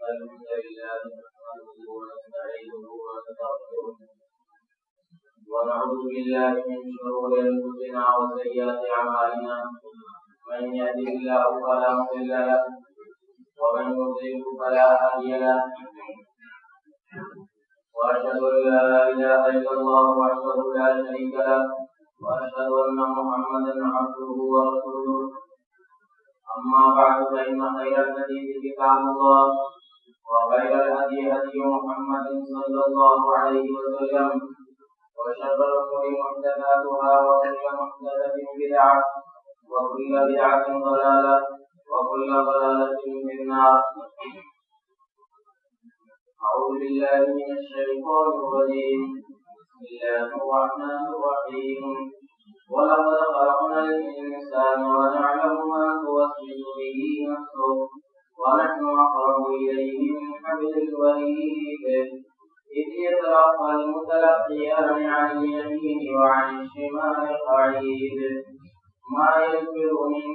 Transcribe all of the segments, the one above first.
الحمد لله نحمده ونستعينه ونستغفره ونعوذ بالله من شرور انفسنا وسيئات اعمالنا من يهده الله فلا مضل له ومن يضلل فلا هادي له واشهد ان لا اله الا الله وحده لا شريك له واشهد ان محمدا عبده ورسوله اما بعد فان خير الحديث كتاب الله وخير الهدي هدي محمد صلى الله عليه وسلم وشر الامور محدثاتها وكل محدثه بدعه وكل بدعه ضلاله وكل ضلاله في النار. أعوذ بالله من الشيطان الرجيم. بسم الله الرحمن الرحيم. ولقد خلقنا الإنسان ونعلم ما توسوس به نفسه ونحن أقرب إليه من حبل الوريد إذ يتلقى المتلقيان عن اليمين وعن الشمال قعيد ما يلفظ من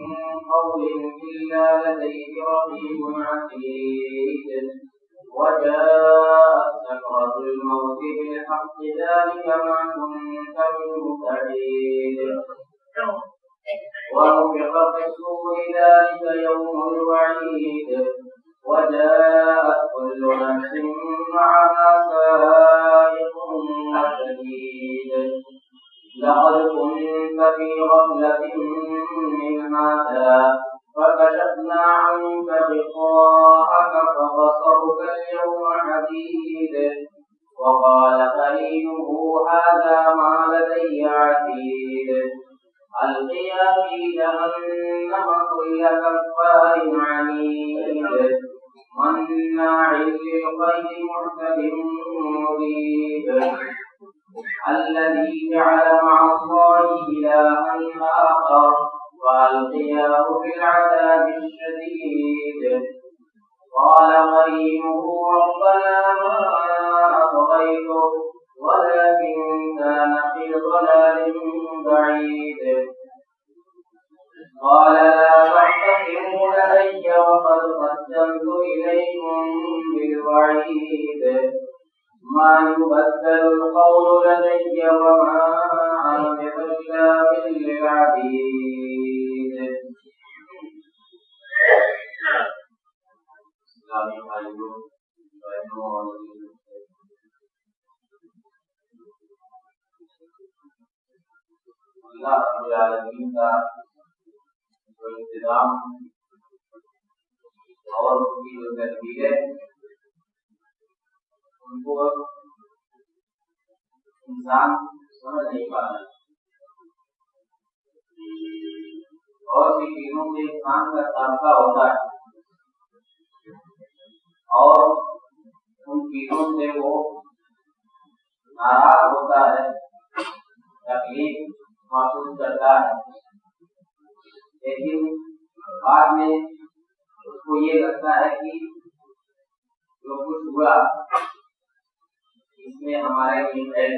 قول إلا لديه رقيب عتيد وجاءت سكرة الموت بالحق ذلك ما كنت منه تحيد ونفخ في الصور ذلك يوم الوعيد وجاءت كل نفس معها سائق وشهيد لقد كنت في غفلة من هذا فكشفنا عنك غطاءك فبصرك اليوم حديد وقال قرينه هذا ما لدي عتيد ألقيا في جهنم كل كفار عنيد مناع للخير معتد مريب الذي جعل مع الله إلها آخر وألقياه في العذاب الشديد قال قرينه ربنا ما أطغيته ولكن كان في ضلال بعيد قال لا تختصموا لدي وقد قدمت إليكم بالوعيد ما يبدل القول لدي وما أنا بظلام للعبيد. اسلامی بھائیوں بہنوں اور اللہ رب العالمین کا جو انتظام اور ان کی جو تدبیریں ان کو انسان سمجھ نہیں پا رہا. اور سی چیزوں سے انسان کا سابقہ ہوتا ہے اور ان چیزوں سے وہ ناراض ہوتا ہے, تکلیف محسوس کرتا ہے, لیکن بعد میں اس کو یہ لگتا ہے کہ جو کچھ ہوا اس میں ہمارے لیے خیر.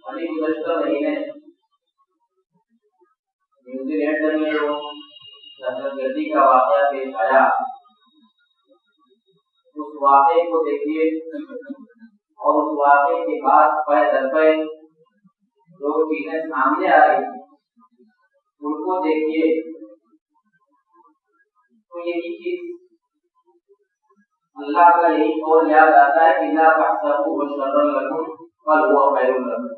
ابھی گزشتہ مہینے نیوزی لینڈ میں جو دہشت گردی کا واقعہ پیش آیا, اس واقعے کو دیکھیے اور اس واقعے کے بعد پے در پے جو چیزیں سامنے آ رہی ان کو دیکھیے تو یہی چیز اللہ کا یہی قول یاد آتا ہے کہ لا تحسبوه شرا لكم بل هو خير لكم.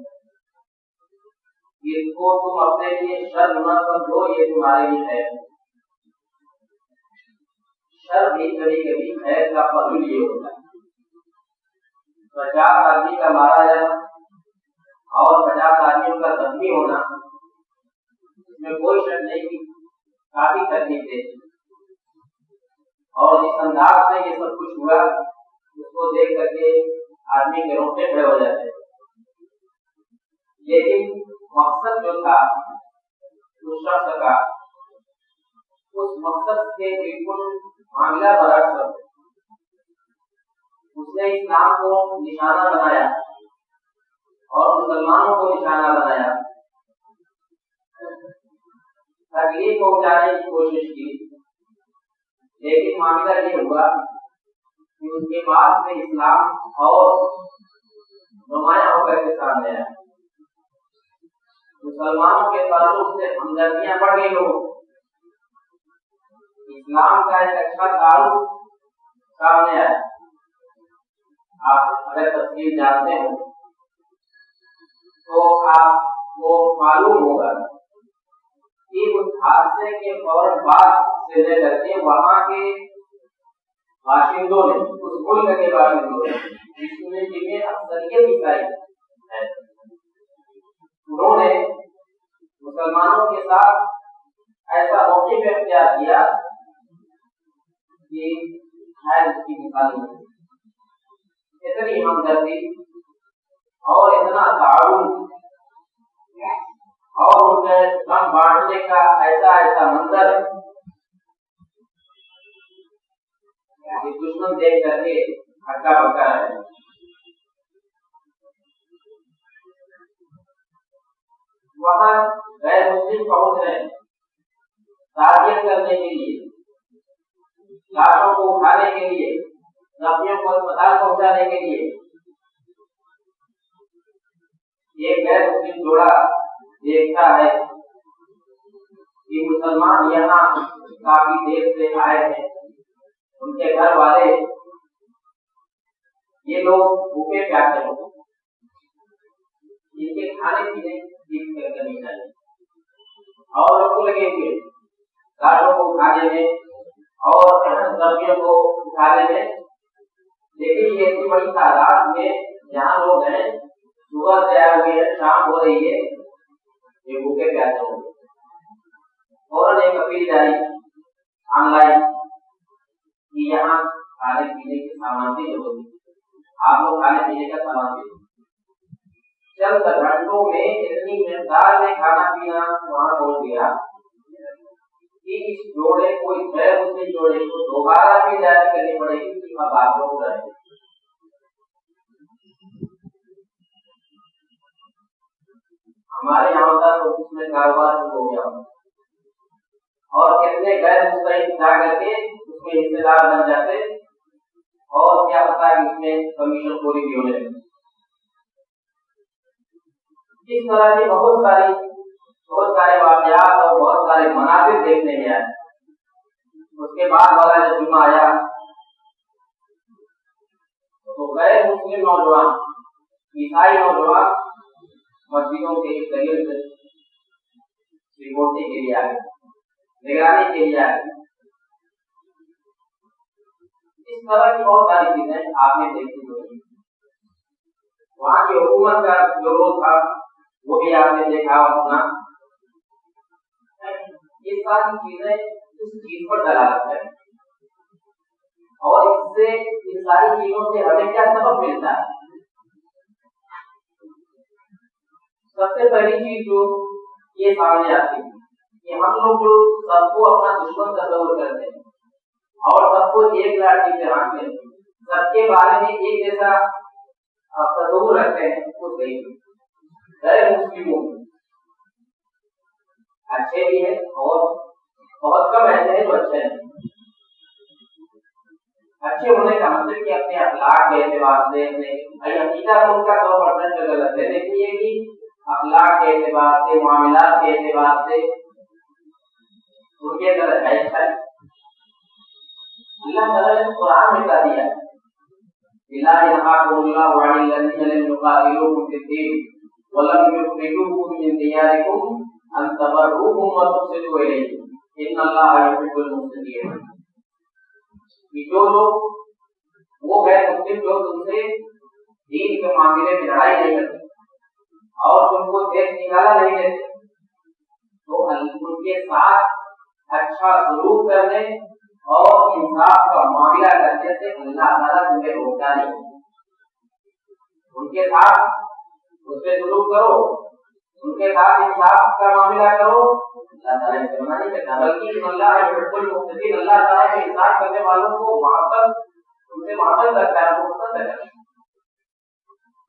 اس کو تم اپنے لیے شر نہ سمجھو, یہ تمہارے لیے ہے. شر بھی کبھی کبھی خیر کا پہلو یہ ہوتا ہے. 50 آدمی کا مارا جانا اور 50 آدمیوں کا زخمی ہونا, اس میں کوئی شک نہیں کہ کافی تکلیف دے. اور جس انداز سے یہ سب کچھ ہوا اس کو دیکھ کر کے آدمی کے روٹے کھڑے ہو جاتے ہیں. لیکن مقصد جو تھا اس شخص کا, اس مقصد سے بالکل معاملہ برعکس. اس نے اسلام کو نشانہ بنایا اور مسلمانوں کو نشانہ بنایا, تکلیف پہنچانے کی کوشش کی, لیکن معاملہ یہ ہوا کہ اس کے بعد سے اسلام اور نمایاں ہو کر کے سامنے آیا، مسلمانوں کے تعلق سے ہمدردیاں بڑھ گئی، لوگوں اسلام کا ایک اچھا تعلق سامنے آیا۔ آپ اگر تفصیل جانتے ہو تو آپ کو معلوم ہوگا کہ اس حادثے کے فوراً بعد سے لے کر کے وہاں کے باشندوں نے، اس ملک کے باشندوں نے جس میں اکثریت عیسائی ہے، انہوں نے مسلمانوں کے ساتھ ایسا موقف اختیار کیا کہ شاید اس کی مثال نہیں، اتنی ہمدردی اور اتنا تعاون اور ان کے غم بانٹنے کا ایسا منظر کہ دشمن دیکھ کر کے ہکا بکا ہے۔ وہاں غیر مسلم پہنچ رہے ہیں تعزیت کرنے کے لیے، لاشوں کو اٹھانے کے لیے، زخمیوں کو اسپتال پہنچانے کے لیے۔ ایک غیر مسلم جوڑا دیکھتا ہے کہ مسلمان یہاں کافی دیر سے آئے ہیں، ان کے گھر والے یہ لوگ بھوکے پیاسے ہوں، ان کے کھانے پینے کی کمی چاہیے، اور لوگ کو لگے ہوئے لاشوں کو اٹھانے میں اور زخمیوں کو اٹھانے میں۔ لیکن یہ اتنی بڑی تعداد میں جہاں لوگ ہیں، صبح سے آئے ہوئے ہیں، شام ہو رہی ہے، یہ بھوکے پیاسے ہوں گے۔ فوراً ایک اپیل جاری آن لائن کہ یہاں کھانے پینے کے سامان کی ضرورت ہے، آپ لوگ کھانے پینے کا سامان دیں۔ چند گھنٹوں میں اتنی مقدار میں کھانا پینا وہاں پہنچ گیا کہ اس جوڑے کو، اس غیر مسلم جوڑے کو دوبارہ بھی جاری کرنی پڑے گی کہ اب آپ لوگ رہیں۔ ہمارے یہاں ہوتا تو اس میں کاروبار ہو گیا، اور کتنے غیر مستحق جا کر کے اس میں حصے دار بن جاتے، اور کیا پتا کہ اس میں کمیشن پوری بھی ہونے لگی۔ اس طرح کی بہت سارے واقعات اور بہت سارے مناظر دیکھنے میں آئے۔ اس کے بعد والا جب جمعہ آیا تو غیر مسلم نوجوان، عیسائی نوجوان مسجدوں کے قریب سے سیکورٹی کے لیے آئے، نگرانی کے لیے آئے۔ اس طرح کی بہت ساری چیزیں آپ نے دیکھی ہوئی۔ وہاں کی حکومت کا جو رول تھا وہ بھی آپ نے دیکھا اور سنا۔ یہ ساری چیزیں اس چیز پر دلالت کریں، اور اس سے ان ساری چیزوں سے ہمیں کیا سبق ملتا ہے؟ سب سے پہلی چیز جو یہ سامنے آتی ہے کہ ہم لوگ جو سب کو اپنا دشمن تصور کرتے ہیں اور سب کو ایک لاٹھی سے ہانکتے ہیں، سب کے بارے میں ایک جیسا تصور رکھتے ہیں، وہ صحیح ہے۔ غیر مسلموں اچھے بھی ہیں اور بہت کم ایسے ہیں جو اچھے ہیں۔ اچھے ہونے کا مطلب کہ اپنے اخلاق کے اعتبار سے، حقیقت ان کا 100% غلط ہے، لیکن یہ کہ اخلاق کے اعتبار سے، معاملات کے اعتبار سے ان کے اندر ہے اچھا ہے۔ اللہ تعالیٰ نے قرآن میں کہا دیا لا ينهاكم الله عن الذين لم يقاتلوكم في الدين ولم يخرجوكم من دياركم أن تبروهم وتقسطوا إليهم إن الله يحب المقسطين۔ کہ جو لوگ وہ غیر مسلم جو تم سے دین کے معاملے میں لڑائی نہیں کرتے اور تم کو دیش نکالا نہیں دیتے، تو ان کے ساتھ اچھا سلوک کرنے اور انصاف کا معاملہ کرنے سے اللہ تعالیٰ تمہیں روکتا نہیں۔ ان کے ساتھ اس سے سلوک کرو، ان کے ساتھ انصاف کا معاملہ کرو، اللہ تعالیٰ اسے منع نہیں کرتا، بلکہ اللہ يحب المقسطين، اللہ تعالیٰ کے انصاف کرنے والوں کو محبت، ان سے محبت کرتا ہے، وہ پسند کرتا ہے۔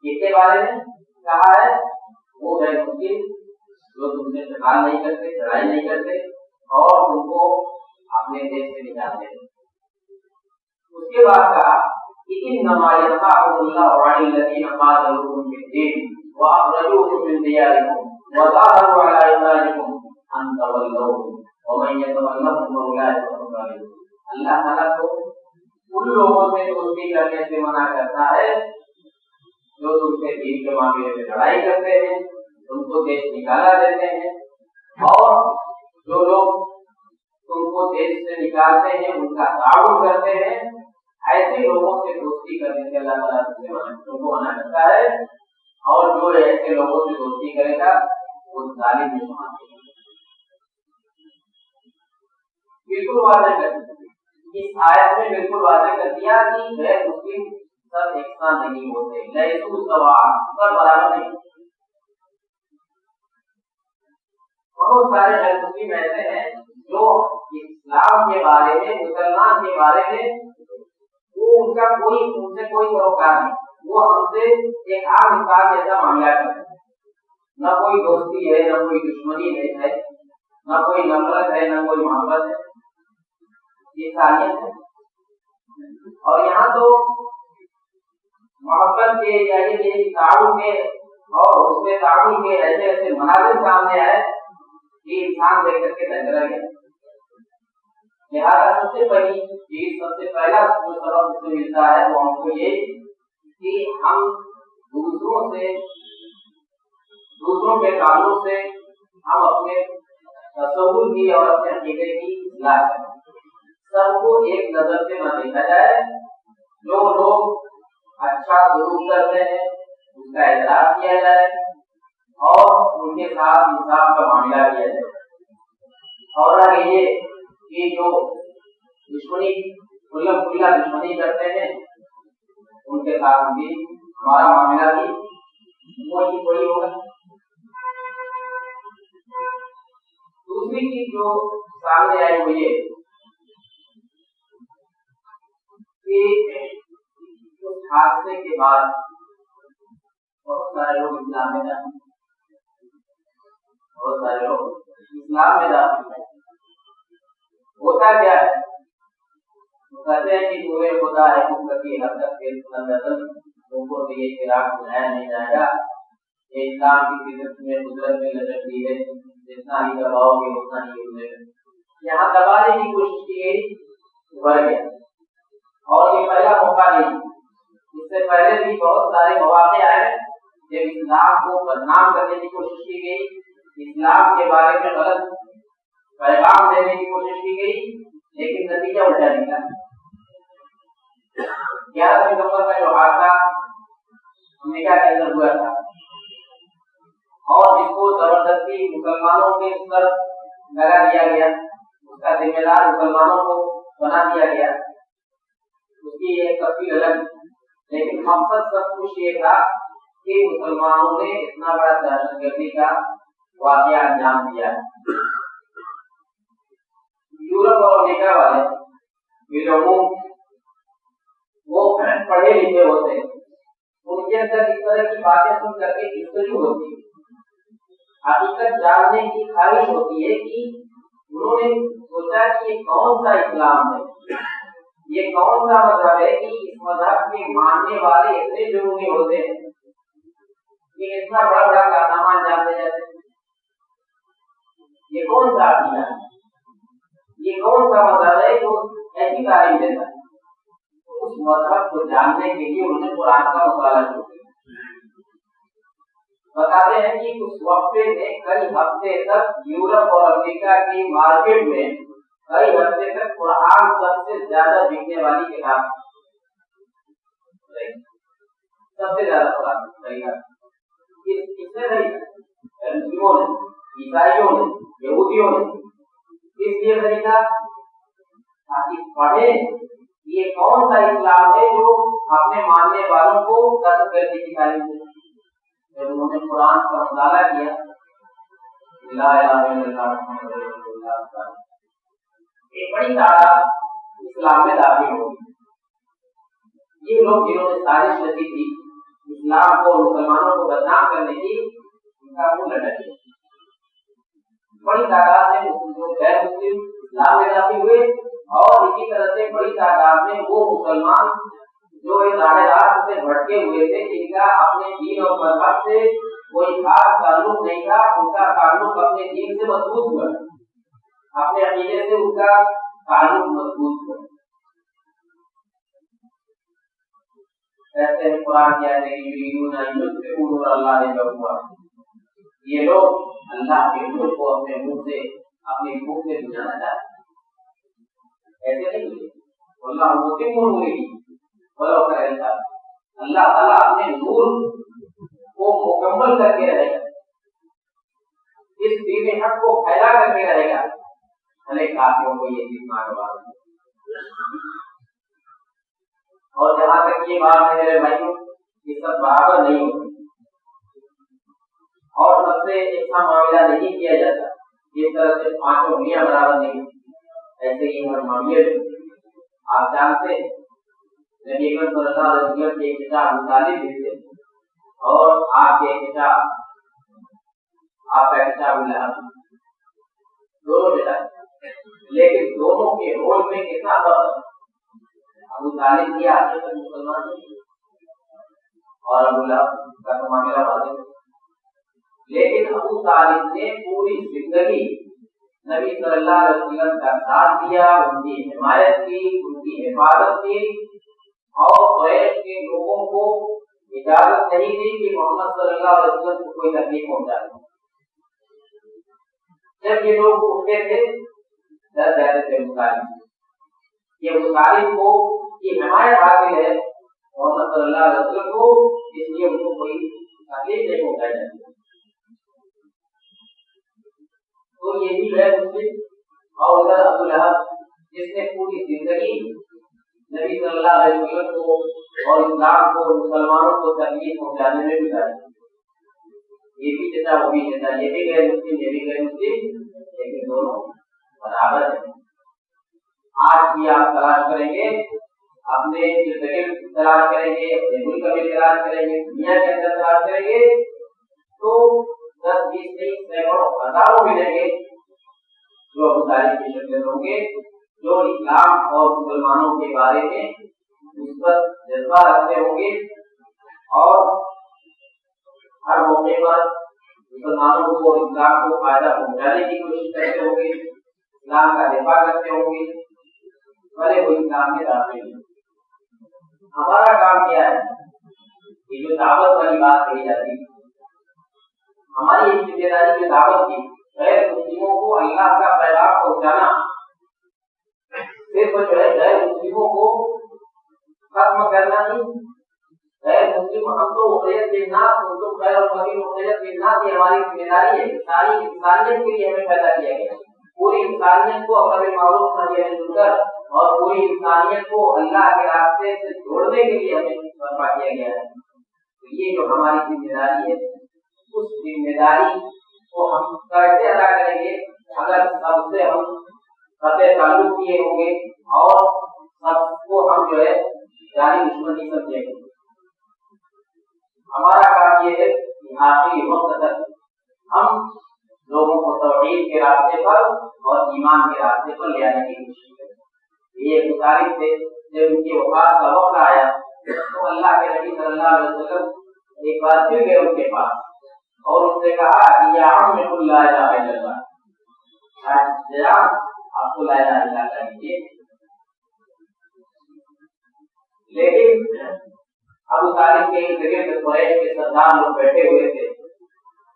اس کے بارے میں کہا ہے وہ غیر مسلم جو تم سے قتال نہیں کرتے، لڑائی نہیں کرتے اور تم کو اپنے دیش سے نکالتے ہیں۔ اس کے بعد کہا کہ انما ينهاكم الله عن الذين قاتلوكم في الدين واخرجوكم من دياركم وظاهروا على اخراجكم ان تولوهم ومن يتولهم فاولئك هم الظالمون. اللہ تعالیٰ تو ان لوگوں سے دوستی کرنے سے منع کرتا ہے جو تم سے دین کے معاملے میں لڑائی کرتے ہیں، تم کو دیش نکالا دیتے ہیں، اور جو لوگ تم کو دیش سے نکالتے ہیں ان کا تعاون کرتے ہیں. ایسے لوگوں سے دوستی کرنے سے اللہ تعالیٰ تم کو منع کرتا ہے، اور جو ایسے لوگوں سے دوستی کرے گا وہ ظالم میں شمار ہوگا. بالکل واضح کر دیا اس آیت میں، بالکل واضح کر دیا کہ غیر مسلم سب یکساں نہیں ہوتے، لیسوا سواء، سب برابر نہیں. بہت سارے غیر مسلم ایسے ہیں جو اسلام کے بارے میں، مسلمان کے بارے میں وہ ان کا ان سے کوئی سروکار نہیں. وہ ہم سے ایک عام انسان جیسا معاملہ کرتے ہیں. نہ کوئی دوستی ہے، نہ کوئی دشمنی ہے، نہ کوئی نفرت ہے، نہ کوئی محبت ہے. یہ انسانیت ہے. اور یہاں تو محبت کے یا یہ تعاون کے اور اس میں تعاون کے ایسے ایسے مناظر سامنے آئے کہ انسان دیکھ کر کے دنگ رہ گیا. لہٰذا سب سے پہلی چیز، سب سے پہلا جو سبق اس سے ملتا ہے وہ ہم کو یہ کہ ہم دوسروں کے تعلق سے ہم اپنے تصور کی اور اپنے عقیدے کی اصلاح کریں. سب کو ایک نظر سے نہ دیکھا جائے. جو لوگ اچھا سلوک کرتے ہیں اس کا اعتراف کیا جائے اور ان کے ساتھ انصاف کا معاملہ کیا جائے. اور اگر یہ کہ جو دشمنی کھلا دشمنی کرتے ہیں ان کے ساتھ بھی ہمارا معاملہ بھی وہی ہوگا. دوسری چیز جو سامنے آئی وہ یہ کہ اس حادثے کے بعد بہت سارے لوگ اسلام میں داخل ہیں. ہوتا کیا ہے؟ وہ کہتے ہیں کہ پورے خدا ہے کی حد تک ان کو تو یہ خلاف بنایا نہیں جائے گا. یہ اسلام کی فطرت میں قدرت میں لچک دی ہے، جتنا ہی دباؤ گے اتنا ہی گزرے گا. یہاں دبانے کی کوشش کی گئی، بڑھ گیا. اور یہ پہلا موقع نہیں، اس سے پہلے بھی بہت سارے مواقع آئے جب اسلام کو بدنام کرنے کی کوشش کی گئی، اسلام کے بارے میں غلط پیغام دینے کی کوشش کی گئی، لیکن نتیجہ الٹا نکلا. 11 ستمبر کا جو حادثہ امریکہ کے اندر ہوا تھا اور جس کو زبردستی مسلمانوں کے سر لگا دیا گیا، اس کا ذمہ دار مسلمانوں کو بنا دیا گیا، اس کی ایک تفصیل الگ. لیکن مقصد سب کچھ یہ تھا کہ مسلمانوں نے اتنا بڑا دہشت گردی کا واقعہ انجام دیا. یورپ اور امریکہ والے بالعموم وہ پڑھے لکھے ہوتے ہیں، ان کے اندر اس طرح کی باتیں سن کر کے گفتگو ہوتی ہے، حقیقت جاننے کی خواہش ہوتی ہے کہ انہوں نے سوچا کہ یہ کون سا اسلام ہے، یہ کون سا مذہب ہے کہ اس مذہب کے ماننے والے اتنے جنونی ہوتے ہیں کہ اتنا بڑا بڑا کارنامہ انجام دے جاتے ہیں. یہ کون سا عقیدہ ہے، یہ کون سا مذہب ہے جو ایسی تعلیم دیتا ہے؟ اس مذہب کو جاننے کے لیے انہوں نے قرآن کا مطالعہ کیا. بتاتے ہیں کہ اس وقفے میں کئی ہفتے تک یورپ اور امریکہ کی مارکیٹ میں کئی ہفتے تک قرآن سب سے زیادہ بکنے والی کتاب، سب سے زیادہ قرآن خریدا. کس نے خریدا؟ مسلموں نے، عیسائیوں نے، یہودیوں نے. اس لیے خریدا تاکہ پڑھیں یہ کون سا اسلام ہے جو اپنے ماننے والوں کو دہشت گردی کی تعلیم دے. جب انہوں نے قرآن کا مطالعہ کیا، لا الہ الا اللہ محمد رسول اللہ، ایک بڑی تعداد اسلام میں داخل ہو گئی. یہ لوگ جنہوں نے سازش رچی تھی اسلام کو مسلمانوں کو بدنام کرنے کی، ان کا منہ لٹک گیا. بڑی تعداد میں جو غیر مسلم اسلام میں داخل ہوئے اور اسی طرح سے بڑی تعداد میں وہ مسلمان جو اس ظاہرات سے بھٹکے ہوئے تھے، جن کا اپنے دین اور مذہب سے کوئی خاص تعلق نہیں تھا، ان کا تعلق اپنے دین سے مضبوط ہوا، اپنے عقیدے سے ان کا تعلق مضبوط ہوا۔ ایسے قرآن کی آیت ہے کہ یریدون ان یطفئوا نور اللہ بافواہہم، یہ لوگ اللہ کے نور کو اپنے منہ سے، اپنے منہ سے بجھانا چاہتے ہیں۔ ایسے نہیں بجھے اللہ متم نورہ ولو کرہ الکافرون، اللہ تعالیٰ اپنے نور کو مکمل کر کے رہے گا، اس دین حق کو پھیلا کر کے رہے گا، بھلے کافروں کو یہ چیز ناگوار ہو۔ اور جہاں تک یہ بات ہے میرے بھائیوں، یہ سب برابر نہیں ہوتی اور سب سے ایسا معاملہ نہیں کیا جاتا، جس طرح سے پانچوں انگلیاں برابر نہیں ہوتی، ایسے ہی ہر معاملے میں آپ جانتے ہیں نبی اکرم صلی اللہ علیہ وسلم کے چچا ابو طالب بھی تھے اور آپ کے چچا، آپ کا چچا ابو لہب، دونوں چچا، لیکن دونوں کے رول میں کتنا فرق ہے۔ ابو طالب کی آخر تک مسلمان نہیں اور ابو لہب کا تو معاملہ واضح ہے، لیکن ابو طالب نے پوری زندگی نبی صلی اللہ علیہ وسلم کا ساتھ دیا، ان کی حمایت کی، ان کی حفاظت کی، اور قریش کے لوگوں کو اجازت نہیں دی کہ محمد صلی اللہ علیہ وسلم کو کوئی تکلیف پہنچا دے۔ جب یہ لوگ اٹھتے تھے ڈر رہتے تھے ابو طالب، یہ ابو طالب کو یہ حمایت حاصل ہے محمد صلی اللہ علیہ وسلم کو، اس لیے ان کو کوئی تکلیف نہیں پہنچائی جاتی۔ تو یہ بھی ہے مسلم، اور ادھر ابو لہب جس نے پوری زندگی نبی صلی اللہ علیہ وسلم کو اور اسلام کو، مسلمانوں کو تکلیف پہنچانے میں گزاری، یہ بھی چچا وہ بھی چچا، یہ بھی غیر مسلم یہ بھی غیر مسلم، لیکن دونوں برابر ہیں۔ آج بھی آپ تلاش کریں گے، اپنے زندگی تلاش کریں گے، اپنے ملک میں تلاش کریں گے، دنیا کے اندر تلاش کریں گے، تو 10 20 30 سینکڑوں ہزاروں ملیں گے جو ابو طالب کی شکل ہوں گے، جو اسلام اور مسلمانوں کے بارے میں مثبت جذبہ رکھتے ہوں گے اور ہر موقع پر مسلمانوں کو اسلام کو فائدہ پہنچانے کی کوشش کرتے ہوں گے، اسلام کا دفاع کرتے ہوں گے، بھلے وہ اسلام میں داخل نہیں۔ ہمارا کام کیا ہے؟ یہ جو دعوت والی بات کہی جاتی ہے، ہماری ایک ذمہ داری جو دعوت کی غیر مسلموں کو اللہ کا پیغام پہنچانا، صرف جو ہے غیر مسلموں کو ختم کرنا نہیں، غیر مسلم ہم تو اخرجت للناس کنتم خیر امۃ اخرجت للناس، یہ ہماری ذمہ داری ہے، ساری انسانیت کے لیے ہمیں پیدا کیا گیا، پوری انسانیت کو امر بالمعروف نہی عن المنکر اور پوری انسانیت کو اللہ کے راستے سے جوڑنے کے لیے ہمیں برپا کیا گیا ہے۔ تو یہ جو ہماری ذمہ داری ہے، اس ذمہ داری کو ہم کیسے ادا کریں گے؟ اگر سب سے ہم قطع تعلق کیے ہوں گے اور سب کو ہم جو ہے جانی دشمنی سمجھیں گے۔ ہمارا کام یہ ہے کہ آخری وقت تک ہم لوگوں کو توحید کے راستے پر اور ایمان کے راستے پر لے آنے کی کوشش کریں۔ یہ مطالب تھے، جب ان کی وفات کا وقت آیا تو اللہ کے نبی صلی اللہ علیہ وسلم ایک بار پھر گئے ان کے پاس اور ان سے کہا کہ یا عم لا الہ الا اللہ، جناب آپ کو لا الہ الا اللہ کہیے۔ لیکن ابو طالب کے گرد قریش کے سردار لوگ بیٹھے ہوئے تھے،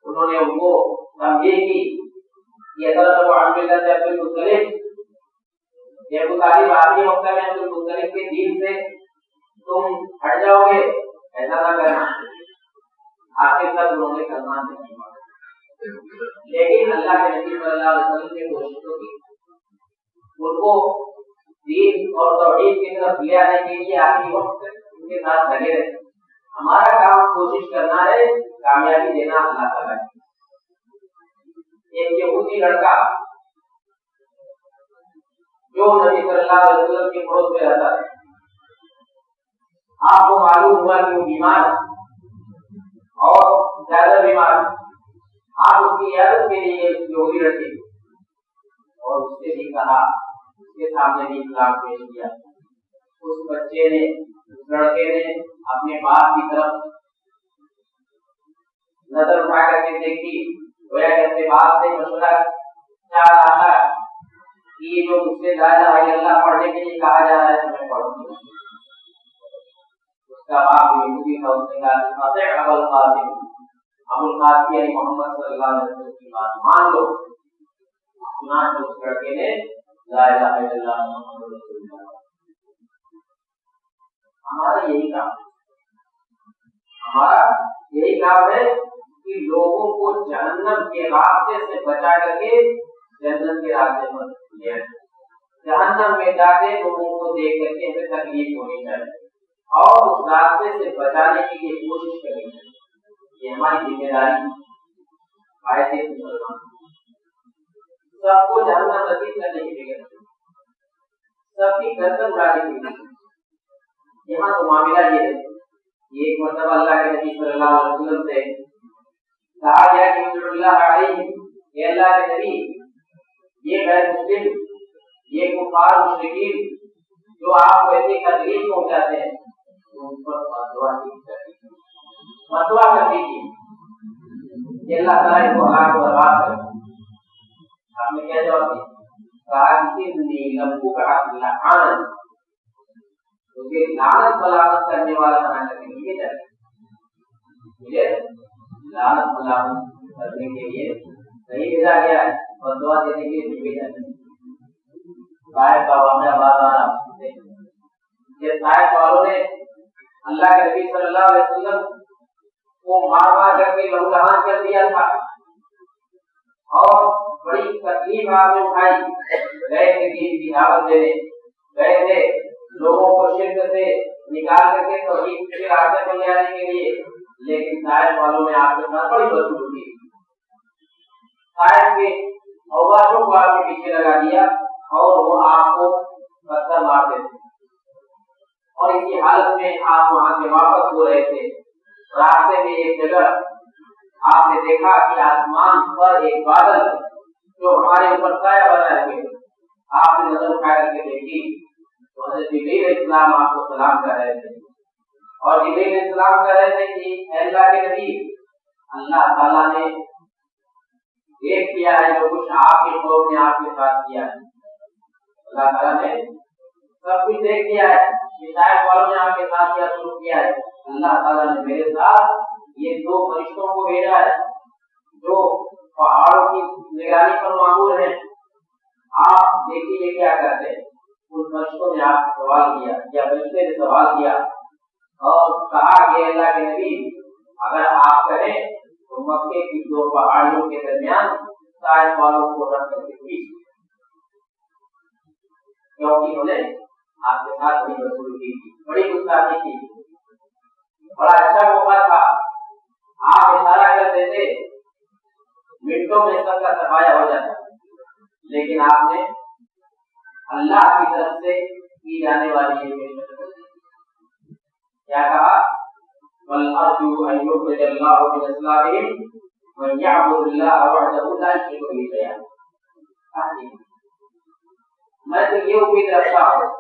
انہوں نے ان کو تنبیہ کی کہ حضرت عبد المطلب، یہ ابو طالب آخری وقت میں عبد المطلب کے دین سے تم ہٹ جاؤ گے، ایسا نہ کرنا۔ آخر تک انہوں نے کرنا نہیں، لیکن اللہ کے نبی صلی اللہ علیہ وسلم نے کوشش تو کی، ان کو دین اور توحید کی طرف لے آنے کے لیے آخری وقت ان کے ساتھ لگے رہے۔ ہمارا کام کوشش کرنا ہے، کامیابی دینا اللہ تعالیٰ ہے۔ ایک یہودی لڑکا جو نبی صلی اللہ علیہ وسلم کے پڑوس میں رہتا ہے، آپ کو معلوم ہوا کہ وہ بیمار اور زیادہ بیمار، آپ اس کی عیادت کے لیے یہودی لڑکے اور اس سے بھی کہا اس کے سامنے بھی اسلام پیش کیا. اس بچے نے اس لڑکے نے اپنے باپ کی طرف نظر اٹھا کر کے دیکھی, گویا کہ اپنے باپ سے مشورہ چاہ رہا تھا کہ یہ جو مجھ سے لا الہ الا اللہ پڑھنے کے لیے کہا جا رہا ہے میں پڑھوں گا. اس کا باپ یہودی تھا, اس نے کہا ابو القاسم یعنی محمد صلی اللہ علیہ وسلم کی بات مان لو. چنانچہ اس لڑکے نے لا الہ الا اللہ محمد رسول اللہ. ہمارا یہی کام ہے کہ لوگوں کو جہنم کے راستے سے بچا کر کے جنت کے راستے پر لے آئے. جہنم میں جا کے لوگوں کو دیکھ کر کے ہمیں تکلیف ہونی چاہیے اور اس راستے سے بچانے کے لیے کوشش کرنی چاہیے. یہ ہماری ذمہ داری ہے. ایسے مسلمان سب کو جہنم نصیب کرنے کی فکر ہے, سب کی گردن اڑانے کی فکر. یہاں تو معاملہ یہ ہے, ایک مرتبہ اللہ کے نبی صلی اللہ علیہ وسلم سے کہا گیا کہ اللہ علیہ کہ اللہ کے نبی یہ غیر مسلم, یہ کفار مشرکین جو آپ کو ایسی تکلیف پہنچاتے ہیں ان پر فتوا کر دیجیے کہ اللہ تعالیٰ ان کو ہلاک و برباد کرے. آپ نے کیا جواب دیا؟ کہا کہ لمبو کا لعان, کیونکہ لعنت ملامت کرنے والا بنا کر کے نہیں جاتا. مجھے لعنت ملامت کرنے کے لیے نہیں بھیجا گیا ہے, فتوا دینے کے لیے نہیں بھیجا گیا. طائف کا واقعہ بات آ رہا ہے. یہ طائف والوں نے اللہ کے نبی صلی اللہ علیہ وسلم کو مار مار کر کے لہو لہان کر دیا تھا اور بڑی تکلیف آپ نے اٹھائی. گئے تھے دین کی دعوت دینے, گئے تھے لوگوں کو شرک سے نکال کر کے توحید کے راستے پر لے آنے کے لیے, لیکن طائف والوں نے آپ کے ساتھ بڑی بدسلوکی کی. طائف کے اوباشوں کو آپ کے پیچھے لگا دیا اور وہ آپ کو پتھر مارتے تھے. اور اسی حالت میں آپ وہاں سے واپس ہو رہے تھے. راستے میں ایک جگہ آپ نے دیکھا کہ آسمان پر ایک بادل جو ہمارے اوپر سایہ بنائے ہوئے, آپ نے نظر اٹھا کر کے دیکھی تو حضرت جبریل علیہ السلام آپ کو سلام کر رہے تھے. اور جبریل علیہ السلام کر رہے تھے کہ اے اللہ کے نبی, اللہ تعالیٰ نے دیکھ کیا ہے جو کچھ آپ کے قوم نے آپ کے ساتھ کیا ہے. اللہ تعالیٰ نے سب کچھ دیکھ لیا ہے, طائف والوں نے آپ کے ساتھ کیا سلوک کیا ہے. اللہ تعالیٰ نے میرے ساتھ یہ دو فرشتوں کو بھیجا ہے جو پہاڑوں کی نگرانی پر مامور ہیں. آپ دیکھیے کیا کرتے ہیں. ان فرشتوں نے آپ سے سوال کیا یا فرشتے نے سوال کیا اور کہا کہ اللہ کے نبی اگر آپ کہیں تو مکے کی دو پہاڑیوں کے درمیان طائف والوں کو رکھ کر کے پیچھے, کیونکہ انہوں نے آپ کے ساتھ بڑی بدسلوکی کی, بڑی گستاخی کی. بڑا اچھا موقع تھا, آپ اشارہ کرتے تھے منٹوں میں سب کا صفایا ہو جاتا, لیکن آپ نے اللہ کی طرف سے کی جانے والی یہ کیا کہا, بل ارجو ان یخرج اللہ من اصلابہم من یعبد اللہ وحدہ لا یشرک بہ شیئا. میں تو یہ امید رکھتا ہوں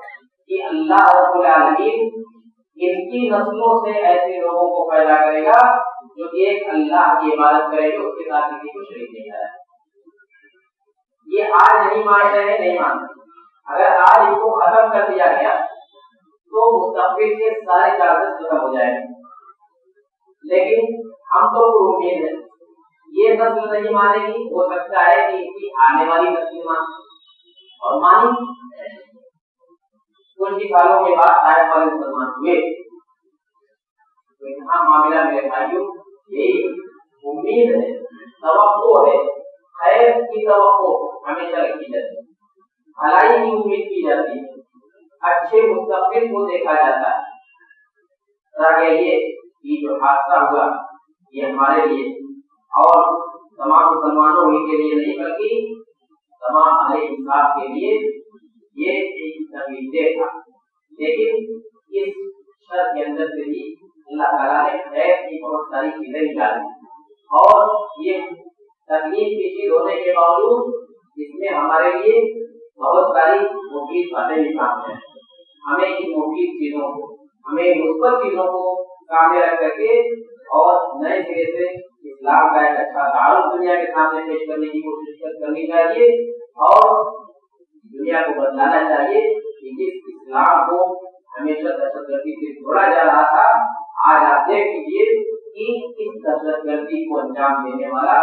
کہ اللہ رب العالمین ان کی نسلوں سے ایسے لوگوں کو پیدا کرے گا جو ایک اللہ کی عبادت کرے گا, اس کے ساتھ کسی کو شریک نہیں کرے. یہ آج نہیں مانتے ہیں, نہیں مانتے. اگر آج ان کو ختم کر دیا گیا تو مستقبل کے سارے چانسز ختم ہو جائیں گے. لیکن ہم تو امید ہے یہ نسل نہیں مانے گی, ہو سکتا ہے کہ ان کی آنے والی نسل مان اور مانی. کچھ ہی سالوں کے بعد طائف والے مسلمان ہوئے. تو یہاں معاملہ میرے بھائیوں یہی امید ہے, توقع ہے, خیر کی توقع ہمیشہ رکھی جاتی ہے, بھلائی کی امید کی جاتی ہے, اچھے مستقبل کو دیکھا جاتا ہے. یہ جو حادثہ ہوا یہ ہمارے لیے اور تمام مسلمانوں ہی کے لیے نہیں بلکہ تمام اہل انصاف کے لیے یہ ایک تمیزے تھا. لیکن اس شر کے اندر سے بھی اللہ تعالیٰ نے خیر کی بہت ساری چیزیں نکالی اور یہ تکلیف کی چیز ہونے کے باوجود اس میں ہمارے لیے بہت ساری مفید باتیں بھی سامنے ہیں. ہمیں ان مفید چیزوں کو، ہمیں مثبت چیزوں کو سامنے رکھ کر کے اور نئے سرے سے اسلام کا ایک اچھا تعارف دنیا کے سامنے پیش کرنے کی کوشش کرنی چاہیے اور دنیا کو بتلانا چاہیے کہ جس اسلام کو ہمیشہ دہشت گردی سے جوڑا جا رہا تھا، آج آپ دیکھ لیجیے کہ اس دہشت گردی کو انجام دینے والا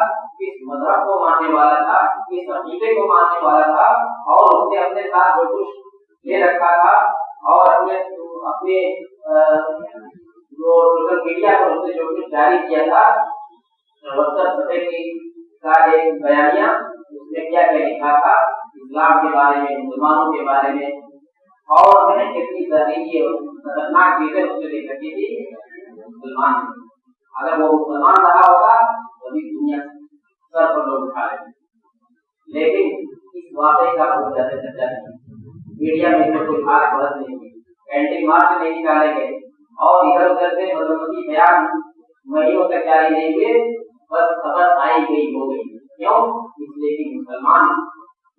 اس مذہب کو ماننے والا تھا، اس عقیدے کو ماننے والا تھا اور اس نے اپنے ساتھ جو کچھ لے رکھا تھا اور اپنے جو سوشل میڈیا پر اس نے جو کچھ جاری کیا تھا کا ایک بیانیہ، اس میں کیا کیا لکھا تھا اسلام کے بارے میں، مسلمانوں کے بارے میں، اور میں کتنی زہریلی اور خطرناک چیزیں اس نے لکھ رکھی تھی مسلمان. اگر وہ مسلمان رہا ہوگا تو دنیا سر پر لوگ اٹھا رہے ہیں، لیکن اس واقعے کا بہت زیادہ چرچا نہیں، میڈیا میں سے کوئی خاص بحث نہیں ہوئی، اینٹی مارچ نہیں نکالے گئے اور ادھر ادھر سے مذہبی بیان مہینوں تک جاری نہیں ہوئے، بس خبر آئی گئی ہو گئی. کیوں؟ اس لیے کہ مسلمان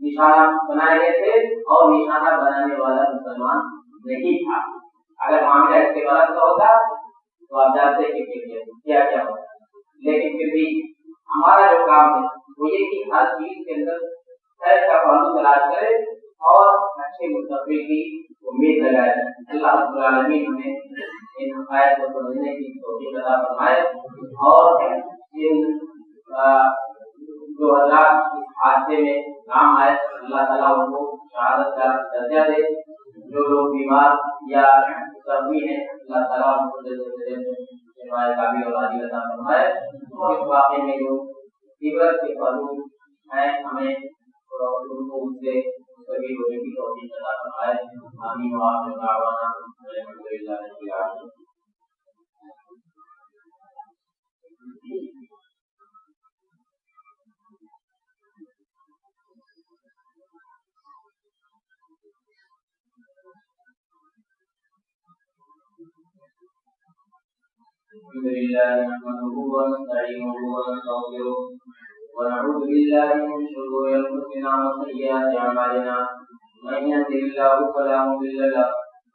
نشانہ بنائے گئے تھے اور نشانہ بنانے والا مسلمان نہیں تھا. اگر معاملہ اس کے برعکس ہوتا تو آپ جانتے کہ کیا کیا ہوتا. لیکن پھر بھی ہمارا جو کام ہے وہ یہ کہ ہر چیز کے اندر خیر کا پہلو تلاش کرے اور اچھے مستقبل کی امید لگائے. اللہ رب العالمین ہمیں ان حقائق کو سمجھنے کی توفیق عطا فرمائے اور ان جو حضرات اس حادثے میں کام آئے اللہ تعالیٰ ان کو شہادت کا درجہ دے. جو لوگ بیمار یا زخمی ہیں اللہ تعالیٰ ان کو شفائے کامل اور عاجل عطا فرمائے. اور اس واقعے میں جو عبرت کے پہلو ہیں ہمیں ان کو ان سے سبھی ہونے کی توفیق عطا فرمائے. آمین وآخر دعوانا الحمدللہ رب العالمین. الحمد لله نحمده ونستعينه ونستغفره ونعوذ بالله من شرور انفسنا وسيئات اعمالنا من يهده الله فلا مضل له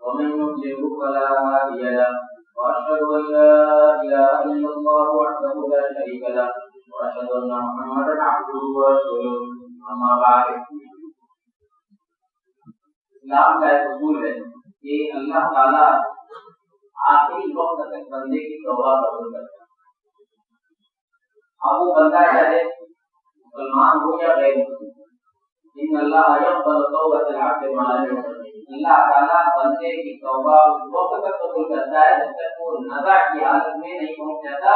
ومن يضلل فلا هادي له واشهد ان لا اله الا الله وحده لا شريك له واشهد ان محمدا عبده ورسوله. اما بعد، اسلام کا ایک اصول ہے کہ اللہ تعالیٰ آخری وقت تک بندے کی توبہ قبول کرتا ہے. اب وہ بندہ چاہے مسلمان ہو یا غیر مسلم، ان اللہ یقبل توبۃ العبد ما لم يغرر. اللہ تعالیٰ بندے کی توبہ اس وقت تک قبول کرتا ہے جب تک وہ نزع کی حالت میں نہیں پہنچ جاتا،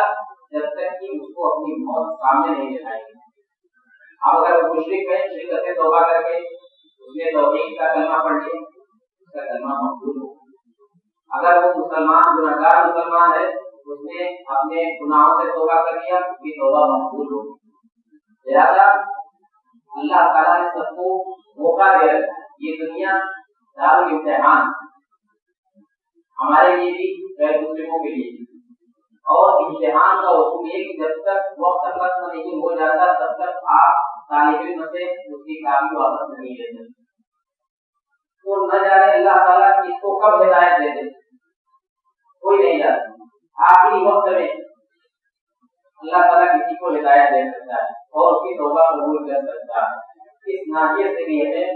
جب تک کہ اس کو اپنی موت سامنے نہیں دکھائی. اب اگر وہ مشرک ہے، شرک سے توبہ کر کے اس نے توحید کا کلمہ پڑھ لیا، اس کا کلمہ مقبول ہو. اگر وہ مسلمان گنہگار مسلمان ہے، اس نے اپنے گناہوں سے توبہ کر لیا، اس کی توبہ مقبول ہو. لہذا اللہ تعالیٰ نے سب کو موقع دے رکھا ہے. یہ دنیا دار الامتحان ہمارے لیے بھی غیر مسلموں کے لیے بھی. اور امتحان کا اصول یہ کہ جب تک وقت ختم نہیں ہو جاتا تب تک آپ طالب علم سے اس کی کاپی واپس نہیں لے سکتے. تو نہ جانے اللہ تعالیٰ کس کو کب ہدایت دے دے، کوئی نہیں جانتا. آخری وقت میں اللہ تعالیٰ کسی کو ہدایت دے سکتا ہے اور اس کی توبہ قبول کر سکتا ہے. اس ناحیے سے بھی ہمیں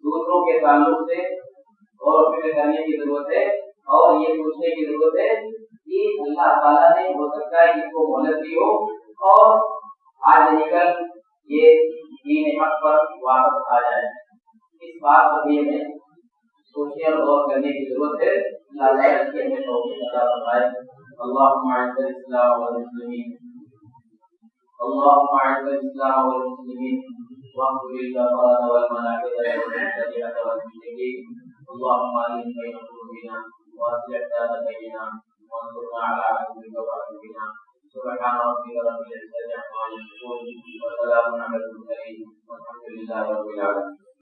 دوسروں کے تعلق سے غور و فکر کرنے کی ضرورت ہے اور یہ سوچنے کی ضرورت ہے کہ اللہ تعالیٰ نے ہو سکتا ہے اس کو مہلت دی ہو اور آج نہیں کل یہ دین حق پر واپس آ جائے. اس بات پر بھی ہمیں سوچنے اور غور کرنے کی ضرورت ہے. اللہ تعالیٰ اس کے ہمیں توفیق عطا فرمائے. اللهم اعز الاسلام والمسلمين اللهم اعز الاسلام والمسلمين واغفر للكفرة والملائكة والمبتدعة والمشركين. اللهم علم بين قلوبنا واصلح ذات بيننا وانصرنا على عدوك وعدونا. سبحان ربك رب العزة عما يصفون وسلام على المرسلين والحمد لله رب العالمين.